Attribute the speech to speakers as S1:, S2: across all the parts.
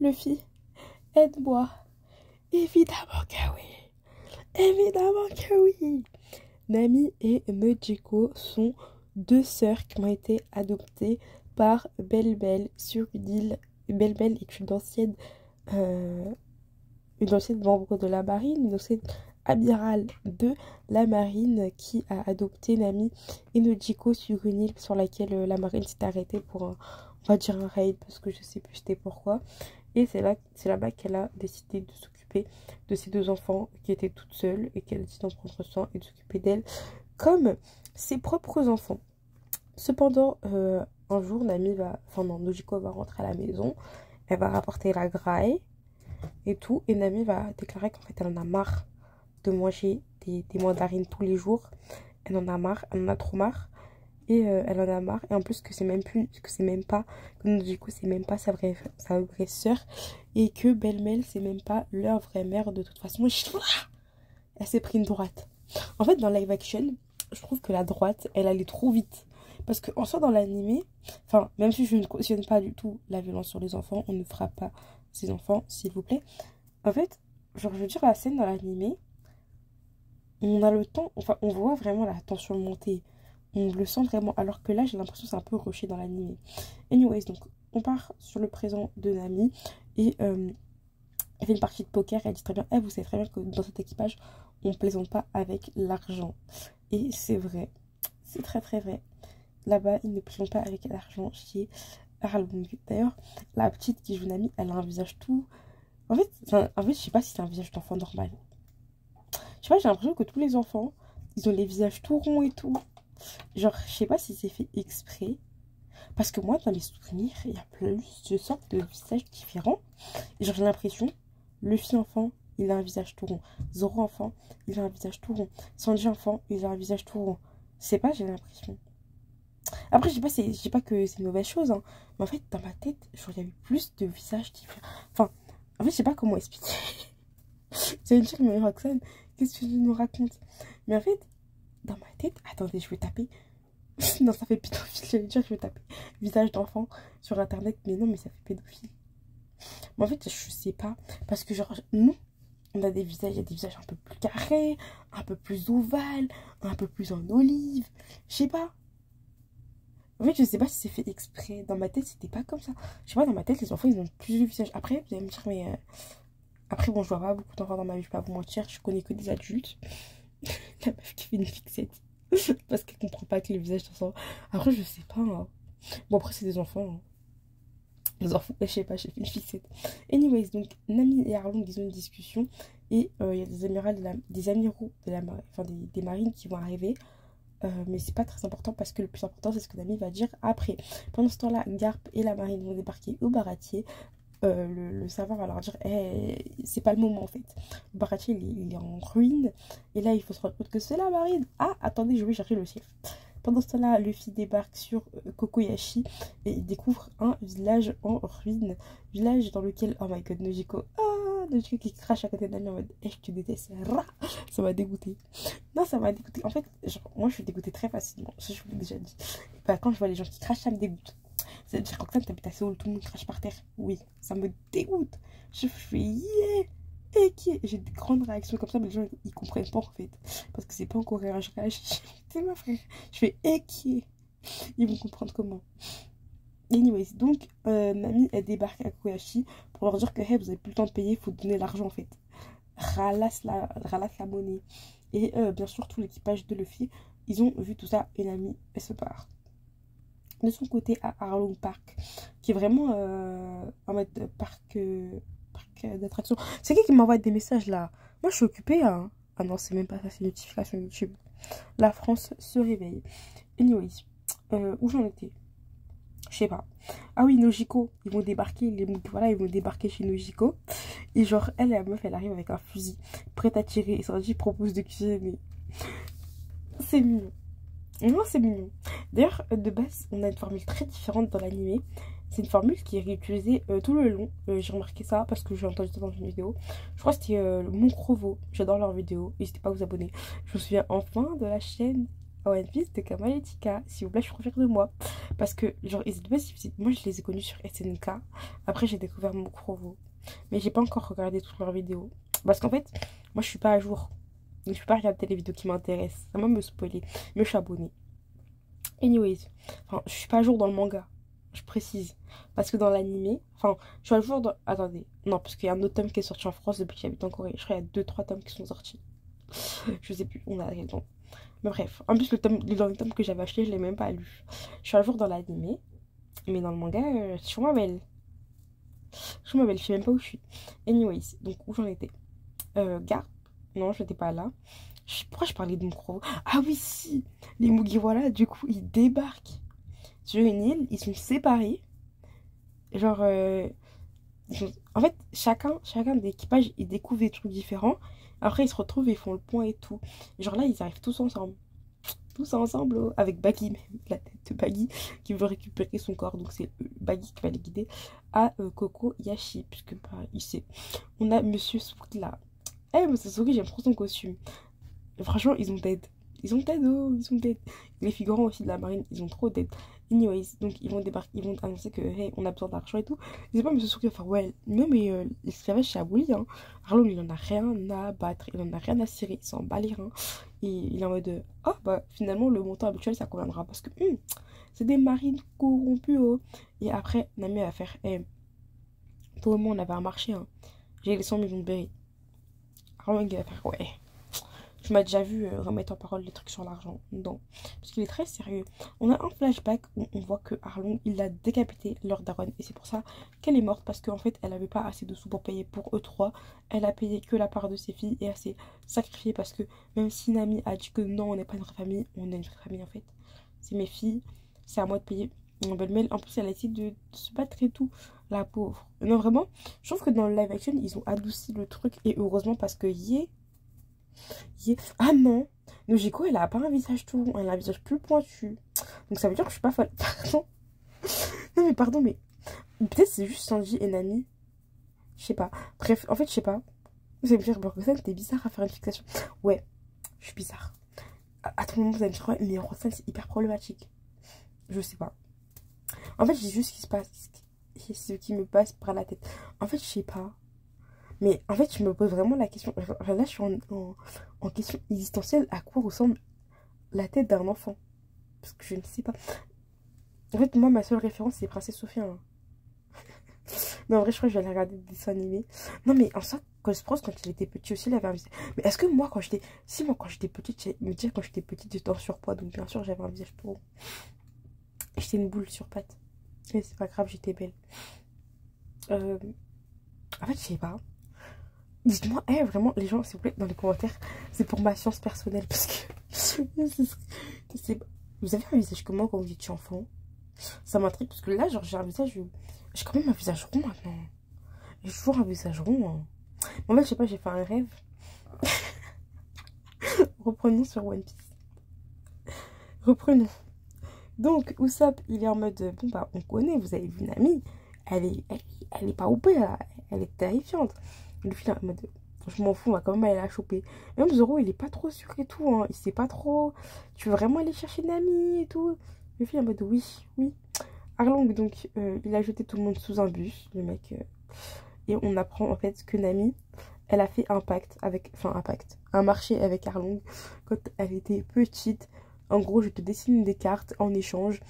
S1: Luffy, aide-moi. Évidemment que oui. Évidemment que oui. Nami et Nojiko sont deux sœurs qui ont été adoptées par Belle Belle sur une île. Belle Belle est une ancienne membre de la marine, une ancienne amirale de la marine qui a adopté Nami et Nojiko sur une île sur laquelle la marine s'est arrêtée pour on va dire un raid parce que je sais plus c'était pourquoi. Et c'est là-bas qu'elle a décidé de s'occuper de ses deux enfants qui étaient toutes seules et qu'elle a décidé d'en prendre soin et de s'occuper d'elles comme ses propres enfants. Cependant, un jour, Nojiko va rentrer à la maison, elle va rapporter la graille et tout, et Nami va déclarer qu'en fait elle en a marre de manger des mandarines tous les jours. Elle en a marre, elle en a trop marre. Et elle en a marre. Et en plus que c'est même pas, que Nojiko c'est même pas sa vraie sœur. Et que Belle Belle c'est même pas leur vraie mère de toute façon. Elle s'est pris une droite. En fait dans live action, je trouve que la droite, elle allait trop vite. Parce qu'en soi dans l'animé, enfin même si je ne cautionne pas du tout la violence sur les enfants, on ne frappe pas ses enfants s'il vous plaît. En fait, genre je veux dire la scène dans l'animé, on a le temps, enfin on voit vraiment la tension monter. On le sent vraiment, alors que là j'ai l'impression que c'est un peu rushé dans l'anime. Anyways, donc on part sur le présent de Nami et elle fait une partie de poker et elle dit très bien, vous savez très bien que dans cet équipage on ne plaisante pas avec l'argent. Et c'est vrai, c'est très très vrai. Là-bas ils ne plaisantent pas avec l'argent chez Arlong. D'ailleurs la petite qui joue Nami, elle a un visage tout... En fait je sais pas si c'est un visage d'enfant normal. Je sais pas, j'ai l'impression que tous les enfants, ils ont les visages tout ronds et tout. Genre, je sais pas si c'est fait exprès. Parce que moi, dans mes souvenirs, il y a plus de sortes de visages différents. Et genre, j'ai l'impression, Luffy enfant, il a un visage tout rond. Zoro enfant, il a un visage tout rond. Sanji enfant, il a un visage tout rond. Je sais pas, j'ai l'impression. Après, je dis pas que c'est une mauvaise chose, hein. Mais en fait, dans ma tête, genre, il y avait plus de visages différents. Enfin, en fait, je sais pas comment expliquer. C'est une chose, mais Roxane, qu'est-ce que tu nous racontes? Mais en fait, dans ma tête, attendez, je vais taper. Non, ça fait pédophile, j'allais dire, je vais taper visage d'enfant sur internet, mais non, mais ça fait pédophile. Mais en fait, je sais pas, parce que genre, nous, on a des visages, il y a des visages un peu plus carrés, un peu plus ovales, un peu plus en olive, je sais pas. En fait, je sais pas si c'est fait exprès. Dans ma tête, c'était pas comme ça. Je sais pas, dans ma tête, les enfants, ils ont plus de visages. Après, vous allez me dire, mais... Après, bon, je vois pas beaucoup d'enfants dans ma vie, je vais pas vous mentir, je connais que des adultes. La meuf qui fait une fixette. Parce qu'elle comprend pas que le visage d'enfant. Après, je sais pas. Hein. Bon, après, c'est des enfants. Hein. Des enfants, je sais pas, j'ai fait une fixette. Anyways, donc, Nami et Arlong, ils ont une discussion. Et il y a des amiraux de la marine, enfin des marines qui vont arriver. Mais c'est pas très important parce que le plus important, c'est ce que Nami va dire après. Pendant ce temps-là, Garp et la marine vont débarquer au baratier. Le serveur va leur dire c'est pas le moment en fait. Le baratier il est en ruine et là il faut se rendre compte que c'est la marine. Ah attendez, je vais chercher le chef. Pendant ce temps-là, Luffy débarque sur Kokoyashi et il découvre un village en ruine. Village dans lequel, oh my god, Nojiko, Nojiko qui crache à côté de Nami en mode je te déteste. Ça m'a dégoûté. Non, ça m'a dégoûté. En fait, genre, moi je suis dégoûtée très facilement. Ça, je vous l'ai déjà dit. Bah, quand je vois les gens qui crachent, ça me dégoûte. C'est-à-dire qu'en t'habites à Séoul, tout le monde crache par terre. Oui, ça me dégoûte. Je fais yeah, et qui j'ai des grandes réactions comme ça, mais les gens ils comprennent pas en fait. Parce que c'est pas en coréen, je réagis. C'est ma frère. Je fais et qui ils vont comprendre comment. Anyways, donc Nami elle débarque à Koyashi pour leur dire que hey, vous avez plus le temps de payer, il faut donner l'argent en fait. Ralasse la monnaie. Et bien sûr, tout l'équipage de Luffy, ils ont vu tout ça et Nami elle se part. De son côté à Arlong Park, qui est vraiment en mode parc d'attraction. C'est qui m'envoie des messages là? Moi je suis occupée hein. Ah non c'est même pas ça, c'est une notification YouTube. La France se réveille. Anyways, où j'en étais? Je sais pas. Ah oui, Nojiko, ils vont débarquer, ils vont débarquer chez Nojiko. Et genre, la meuf, elle arrive avec un fusil, prête à tirer. Et Sanji propose de cuisiner. C'est mignon. Non, c'est mignon. D'ailleurs, de base, on a une formule très différente dans l'animé. C'est une formule qui est réutilisée tout le long. J'ai remarqué ça parce que j'ai entendu ça dans une vidéo. Je crois que c'était le Mon Crovo. J'adore leurs vidéos. N'hésitez pas à vous abonner. Je me souviens enfin de la chaîne à One Piss de Kamal et Tika. S'il vous plaît, je suis trop fière de moi. Parce que, genre, ils étaient pas si petits. Moi, je les ai connus sur SNK. Après, j'ai découvert Mokrovo. Mais j'ai pas encore regardé toutes leurs vidéos. Parce qu'en fait, moi, je suis pas à jour. Donc, je peux pas regarder les vidéos qui m'intéressent. Ça va me spoiler. Mais je suis abonnée. Anyways, enfin, je suis pas à jour dans le manga. Je précise. Parce que dans l'animé, enfin, je suis à jour dans. Attendez. Non, parce qu'il y a un autre tome qui est sorti en France depuis que j'habite en Corée. Je crois qu'il y a deux trois tomes qui sont sortis. Je sais plus, on a quel temps. Mais bref, en plus, le tome que j'avais acheté, je l'ai même pas lu. Je suis à jour dans l'animé. Mais dans le manga, je suis ma belle. Je suis ma belle, je sais même pas où je suis. Anyways, donc où j'en étais Garde. Non, je n'étais pas là. Pourquoi je parlais de Mokro? Ah oui, si. Les Mugiwara, du coup, ils débarquent sur une île. Ils sont séparés. Genre, en fait, chacun de l'équipage, ils découvrent des trucs différents. Après, ils se retrouvent et ils font le point et tout. Genre là, ils arrivent tous ensemble. Tous ensemble, oh, avec Baggy, même, la tête de Baggy, qui veut récupérer son corps. Donc c'est Baggy qui va les guider à Koko Yashi, puisque bah, il sait. On a Monsieur Suki là. Eh, Monsieur Suki, j'aime trop son costume. Et franchement, ils ont dead. Ils ont dead, oh, ils ont dead. Les figurants aussi de la marine, ils ont trop dead. Anyways, donc ils vont débarquer, ils vont annoncer que, hey, on a besoin d'argent et tout. Je sais pas, Monsieur Suki va faire, ouais, non, mais l'esclavage, c'est aboli, hein. Arlong, il en a rien à battre, il en a rien à cirer, il s'en bat les reins. Et il est en mode, oh, bah, finalement, le montant habituel, ça conviendra. Parce que, c'est des marines corrompues, oh. Et après, Nami va faire, hey, toi et moi, on avait un marché, hein. J'ai les 100 millions de berries. Arlong, il va faire, ouais. Tu m'as déjà vu remettre en parole les trucs sur l'argent. Non. Parce qu'il est très sérieux. On a un flashback où on voit que Arlong, il a décapité leur daronne. Et c'est pour ça qu'elle est morte. Parce qu'en fait, elle n'avait pas assez de sous pour payer pour eux trois. Elle a payé que la part de ses filles. Et elle s'est sacrifiée. Parce que même si Nami a dit que non, on n'est pas une vraie famille. On est une vraie famille en fait. C'est mes filles. C'est à moi de payer. Mon belle-mère, en plus, elle a essayé de se battre et tout. La pauvre. Non, vraiment. Je trouve que dans le live action, ils ont adouci le truc. Et heureusement parce que ah non, Nojiko, elle a pas un visage tout rond, elle a un visage plus pointu. Donc ça veut dire que je suis pas folle. Pardon. Non mais pardon, mais peut-être c'est juste Sanji et Nami. Je sais pas. Bref, en fait, je sais pas. Vous allez me dire, Burgosan, t'es bizarre à faire une fixation. Ouais, je suis bizarre. À tout moment, vous allez me dire, ouais, mais Rosan, c'est hyper problématique. Je sais pas. En fait, j'ai juste ce qui se passe. Ce qui me passe par la tête. En fait, je sais pas. Mais en fait, je me pose vraiment la question. Là, je suis en question existentielle. À quoi ressemble la tête d'un enfant? Parce que je ne sais pas. En fait, moi, ma seule référence, c'est Princesse Sophia. Hein. Non, en vrai, je crois que je vais aller regarder des dessins animés. Non, mais en soi, Cosmos, quand il était petit aussi, il avait un visage. Mais est-ce que moi, quand j'étais. Si, moi, quand j'étais petite, je me disais, quand j'étais petite, j'étais en surpoids. Donc, bien sûr, j'avais un visage tout rond. J'étais une boule sur pattes. Mais c'est pas grave, j'étais belle. En fait, je sais pas. Dites-moi, vraiment, les gens, s'il vous plaît, dans les commentaires, c'est pour ma science personnelle. Parce que vous avez un visage comment quand vous étiez enfant? Ça m'intrigue parce que là, genre, j'ai un visage. J'ai quand même un visage rond maintenant. J'ai toujours un visage rond. Hein. En fait, je sais pas, j'ai fait un rêve. Reprenons sur One Piece. Reprenons. Donc, Usopp, il est en mode bon, bah, on connaît, vous avez vu Nami. Elle est pas OP, là. Elle est terrifiante. Le film en mode je m'en fous, on va quand même aller la choper. Même Zoro, il est pas trop sûr et tout. Hein. Il sait pas trop. Tu veux vraiment aller chercher Nami et tout. Le film en mode oui, oui. Arlong, donc, il a jeté tout le monde sous un bus, le mec. Et on apprend en fait que Nami, elle a fait un pacte avec. Enfin, un pacte. Un marché avec Arlong quand elle était petite. En gros, je te dessine des cartes en échange.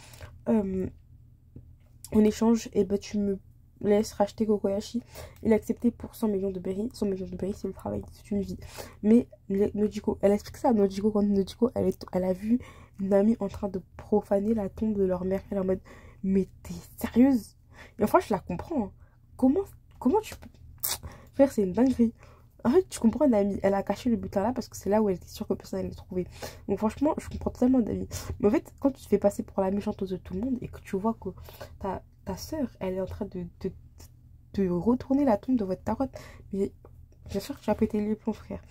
S1: Et bah, tu me laisses racheter Kokoyashi. Il a accepté pour 100 millions de berries. 100 millions de berries, c'est le travail, c'est une vie. Mais Nojiko, elle explique ça à Nojiko quand Nojiko, elle a vu Nami en train de profaner la tombe de leur mère. Elle est en mode, mais t'es sérieuse? Et enfin, je la comprends. Hein. Comment tu peux... Frère, c'est une dinguerie. En fait, tu comprends Nami. Elle a caché le butin là parce que c'est là où elle était sûre que personne n'allait le trouver. Donc franchement, je comprends totalement Nami. Mais en fait, quand tu te fais passer pour la méchante de tout le monde et que tu vois que ta soeur, elle est en train de retourner la tombe de votre tarotte. Mais bien sûr que tu as pété les plombs, frère.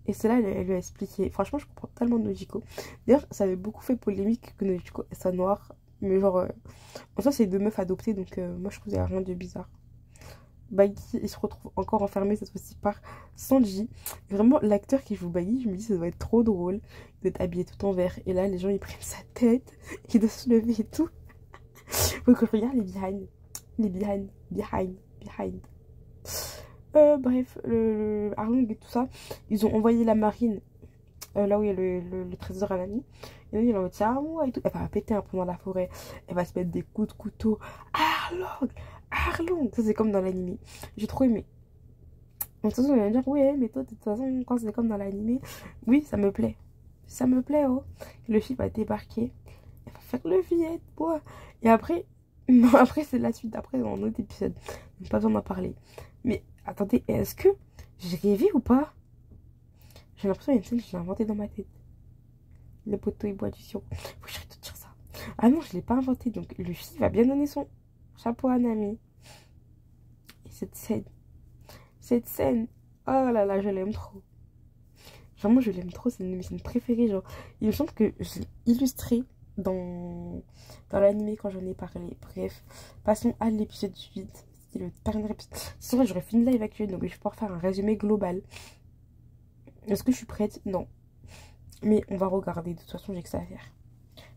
S1: Et c'est là, elle lui a expliqué. Franchement, je comprends tellement Nojiko. D'ailleurs, ça avait beaucoup fait polémique que Nojiko soit noire. Mais genre, en soi, c'est deux meufs adoptées. Donc, moi, je trouvais rien de bizarre. Baggy, il se retrouve encore enfermé cette fois-ci par Sanji. Et vraiment, l'acteur qui joue Baggy, je me dis, ça doit être trop drôle. Il doit être habillé tout en vert. Et là, les gens, ils prennent sa tête. Il doit se lever et tout. Faut que je regarde les behind. Les behind. Bref, Arlong et tout ça, ils ont envoyé la marine là où il y a le trésor à Nami. Et là, il est en mode, c'est à moi et tout. Elle va péter un peu dans la forêt. Elle va se mettre des coups de couteau. Arlong. Ça, c'est comme dans l'anime. J'ai trop aimé. De toute façon, il va me dire, oui, mais toi, de toute façon, quand c'est comme dans l'anime, oui, ça me plaît. Ça me plaît, oh. Le film va débarquer. Elle va faire le fillette, quoi. Et après, non, après, c'est la suite. Après, dans un autre épisode. Pas besoin d'en parler. Mais attendez, est-ce que j'ai rêvé ou pas? J'ai l'impression qu'il y a une scène que j'ai inventée dans ma tête. Le poteau, il boit du sirop. Faut que j'arrête de dire ça. Ah non, je l'ai pas inventé. Donc, le fils va bien donner son chapeau à Nami. Et cette scène, oh là là, je l'aime trop. Vraiment, je l'aime trop. C'est une de mes scènes préférées. Genre, il me semble que je l'ai illustré dans l'anime quand j'en ai parlé. Bref, passons à l'épisode 8. C'est le dernier épisode. C'est vrai, j'aurais fait une live actuelle, donc je vais pouvoir faire un résumé global. Est-ce que je suis prête? Non. Mais on va regarder. De toute façon, j'ai que ça à faire.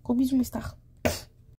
S1: Gros bisous, mes stars.